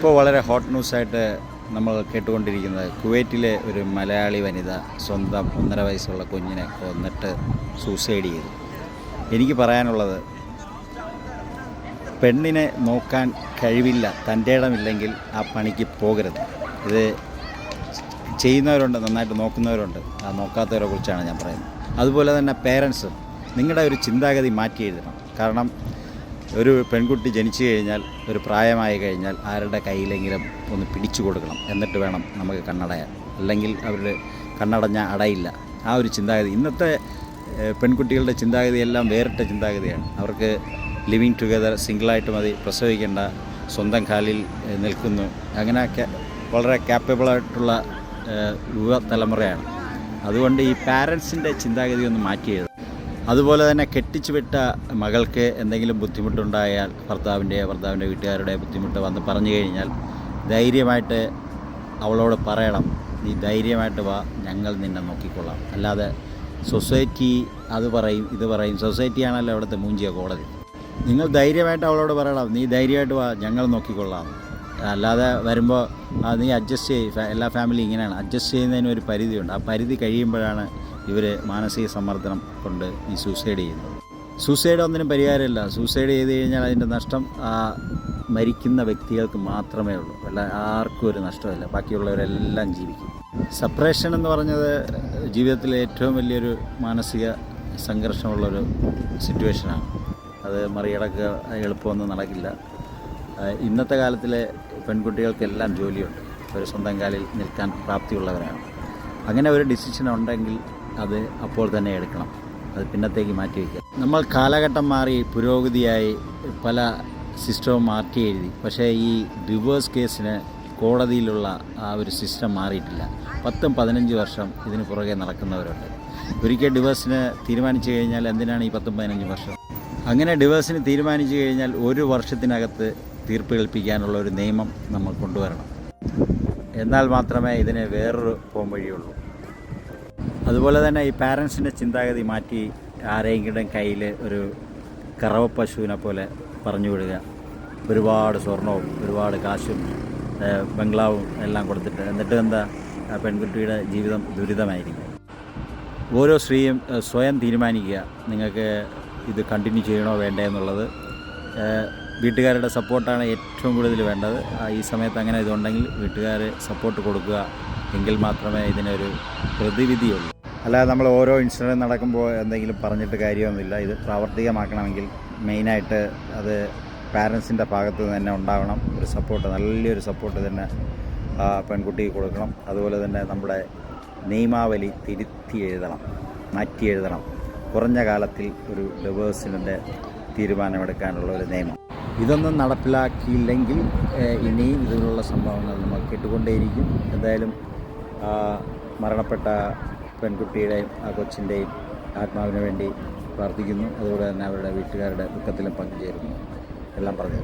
ഇപ്പോൾ വളരെ ഹോട്ട് ന്യൂസായിട്ട് നമ്മൾ കേട്ടുകൊണ്ടിരിക്കുന്നത് കുവൈറ്റിലെ ഒരു മലയാളി വനിത സ്വന്തം 1.5 വയസ്സുള്ള കുഞ്ഞിനെ കൊന്നിട്ട് സൂസൈഡ് ചെയ്തു. എനിക്ക് പറയാനുള്ളത്, പെണ്ണിനെ നോക്കാൻ കഴിവില്ല, തൻ്റെ ഇടമില്ലെങ്കിൽ ആ പണിക്ക് പോകരുത്. ഇത് ചെയ്യുന്നവരുണ്ട്, നന്നായിട്ട് നോക്കുന്നവരുണ്ട്, നോക്കാത്തവരെ കുറിച്ചാണ് ഞാൻ പറയുന്നത്. അതുപോലെ തന്നെ പേരൻസ് നിങ്ങളുടെ ഒരു ചിന്താഗതി മാറ്റി എഴുതണം. കാരണം ഒരു പെൺകുട്ടി ജനിച്ചു കഴിഞ്ഞാൽ, ഒരു പ്രായമായി കഴിഞ്ഞാൽ ആരുടെ കയ്യിലെങ്കിലും ഒന്ന് പിടിച്ചു കൊടുക്കണം, എന്നിട്ട് വേണം നമുക്ക് കണ്ണടയാൻ. അല്ലെങ്കിൽ അവർ കണ്ണടഞ്ഞ അടയില്ല. ആ ഒരു ചിന്താഗതി ഇന്നത്തെ പെൺകുട്ടികളുടെ ചിന്താഗതിയെല്ലാം വേറിട്ട ചിന്താഗതിയാണ്. അവർക്ക് ലിവിങ് ടുഗദർ, സിംഗിളായിട്ട് മതി, പ്രസവിക്കേണ്ട, സ്വന്തം കാലിൽ നിൽക്കുന്നു, അങ്ങനെയൊക്കെ വളരെ ക്യാപ്പബിളായിട്ടുള്ള യുവതലമുറയാണ്. അതുകൊണ്ട് ഈ പാരൻസിൻ്റെ ചിന്താഗതി ഒന്ന് മാറ്റി എഴുതും. അതുപോലെ തന്നെ കെട്ടിച്ചു വിട്ട മകൾക്ക് എന്തെങ്കിലും ബുദ്ധിമുട്ടുണ്ടായാൽ ഭർത്താവിൻ്റെ വീട്ടുകാരുടെ ബുദ്ധിമുട്ട് വന്ന് പറഞ്ഞു കഴിഞ്ഞാൽ ധൈര്യമായിട്ട് അവളോട് പറയണം, നീ ധൈര്യമായിട്ട് വാ, ഞങ്ങൾ നിന്നെ നോക്കിക്കൊള്ളാം. അല്ലാതെ സൊസൈറ്റി അത് പറയും ഇത് പറയും, സൊസൈറ്റിയാണല്ലോ അവിടുത്തെ മൂഞ്ചിയ കോടതി. നിങ്ങൾ ധൈര്യമായിട്ട് അവളോട് പറയണം, നീ ധൈര്യമായിട്ട് വാ, ഞങ്ങൾ നോക്കിക്കൊള്ളാം. അല്ലാതെ വരുമ്പോൾ നീ അഡ്ജസ്റ്റ് ചെയ്യും. എല്ലാ ഫാമിലി ഇങ്ങനെയാണ്, അഡ്ജസ്റ്റ് ചെയ്യുന്നതിന് ഒരു പരിധിയുണ്ട്. ആ പരിധി കഴിയുമ്പോഴാണ് ഇവർ മാനസിക സമ്മർദ്ദം കൊണ്ട് ഈ സൂസൈഡ് ചെയ്യുന്നത്. സൂസൈഡ് ഒന്നിനും പരിഹാരമില്ല. സൂസൈഡ് ചെയ്ത് കഴിഞ്ഞാൽ അതിൻ്റെ നഷ്ടം മരിക്കുന്ന വ്യക്തികൾക്ക് മാത്രമേ ഉള്ളൂ. ആർക്കും ഒരു നഷ്ടമില്ല, ബാക്കിയുള്ളവരെല്ലാം ജീവിക്കും. സെപ്പറേഷൻ എന്ന് പറഞ്ഞത് ജീവിതത്തിലെ ഏറ്റവും വലിയൊരു മാനസിക സംഘർഷമുള്ളൊരു സിറ്റുവേഷനാണ്. അത് മറികടക്കുക എളുപ്പമൊന്നും നടക്കില്ല. ഇന്നത്തെ കാലത്തിലെ പെൺകുട്ടികൾക്കെല്ലാം ജോലിയുണ്ട്, അവർ സ്വന്തം കാലിൽ നിൽക്കാൻ പ്രാപ്തിയുള്ളവരാണ്. അങ്ങനെ ഒരു ഡിസിഷൻ ഉണ്ടെങ്കിൽ അത് അപ്പോൾ തന്നെ എടുക്കണം, അത് പിന്നത്തേക്ക് മാറ്റി വയ്ക്കുക. നമ്മൾ കാലഘട്ടം മാറി പുരോഗതിയായി പല സിസ്റ്റവും മാറ്റി എഴുതി. പക്ഷേ ഈ ഡിവോഴ്സ് കേസിന് കോടതിയിലുള്ള ആ ഒരു സിസ്റ്റം മാറിയിട്ടില്ല. 10-15 വർഷം ഇതിന് പുറകെ നടക്കുന്നവരുണ്ട്. ഒരിക്കൽ ഡിവോഴ്സിന് തീരുമാനിച്ചു കഴിഞ്ഞാൽ എന്തിനാണ് ഈ 10-15 വർഷം? അങ്ങനെ ഡിവോഴ്സിന് തീരുമാനിച്ചു കഴിഞ്ഞാൽ 1 വർഷത്തിനകത്ത് തീർപ്പ് കൽപ്പിക്കാനുള്ള ഒരു നിയമം നമ്മൾ കൊണ്ടുവരണം. എന്നാൽ മാത്രമേ ഇതിന് വേറൊരു പോംവഴിയുള്ളൂ. അതുപോലെ തന്നെ ഈ പാരൻസിൻ്റെ ചിന്താഗതി മാറ്റി ആരെങ്കിലും കയ്യിൽ ഒരു കറവ പശുവിനെ പോലെ പറഞ്ഞു വിടുക, ഒരുപാട് സ്വർണവും ഒരുപാട് കാശും ബംഗ്ലാവും എല്ലാം കൊടുത്തിട്ട്, എന്നിട്ട് എന്താ, പെൺകുട്ടിയുടെ ജീവിതം ദുരിതമായിരിക്കും. ഓരോ സ്ത്രീയും സ്വയം തീരുമാനിക്കുക, നിങ്ങൾക്ക് ഇത് കണ്ടിന്യൂ ചെയ്യണോ വേണ്ടേ എന്നുള്ളത്. വീട്ടുകാരുടെ സപ്പോർട്ടാണ് ഏറ്റവും കൂടുതൽ വേണ്ടത്. ഈ സമയത്ത് അങ്ങനെ ഇതുണ്ടെങ്കിൽ വീട്ടുകാർ സപ്പോർട്ട് കൊടുക്കുക, എങ്കിൽ മാത്രമേ ഇതിനൊരു പ്രതിവിധിയുള്ളൂ. അല്ലാതെ നമ്മൾ ഓരോ ഇൻസിഡൻറ്റ് നടക്കുമ്പോൾ എന്തെങ്കിലും പറഞ്ഞിട്ട് കാര്യമൊന്നുമില്ല. ഇത് പ്രാവർത്തികമാക്കണമെങ്കിൽ മെയിനായിട്ട് അത് പാരൻസിൻ്റെ ഭാഗത്ത് തന്നെ ഉണ്ടാവണം. ഒരു സപ്പോർട്ട്, നല്ലൊരു സപ്പോർട്ട് തന്നെ പെൺകുട്ടിക്ക് കൊടുക്കണം. അതുപോലെ തന്നെ നമ്മുടെ നിയമാവലി തിരുത്തി എഴുതണം, മാറ്റി എഴുതണം. കുറഞ്ഞ കാലത്തിൽ ഒരു ഡിവോഴ്സിൻ്റെ തീരുമാനമെടുക്കാനുള്ള ഒരു നിയമം. ഇതൊന്നും നടപ്പിലാക്കിയില്ലെങ്കിൽ ഇനിയും ഇതിലുള്ള സംഭവങ്ങൾ നമ്മൾ കേട്ടുകൊണ്ടേയിരിക്കും. എന്തായാലും മരണപ്പെട്ട പെൺകുട്ടിയുടെയും ആ കൊച്ചിൻ്റെയും ആത്മാവിന് വേണ്ടി പ്രാർത്ഥിക്കുന്നു. അതുപോലെ തന്നെ അവരുടെ വീട്ടുകാരുടെ ദുഃഖത്തിലും പങ്കുചേരുന്നു. എല്ലാം പറഞ്ഞു.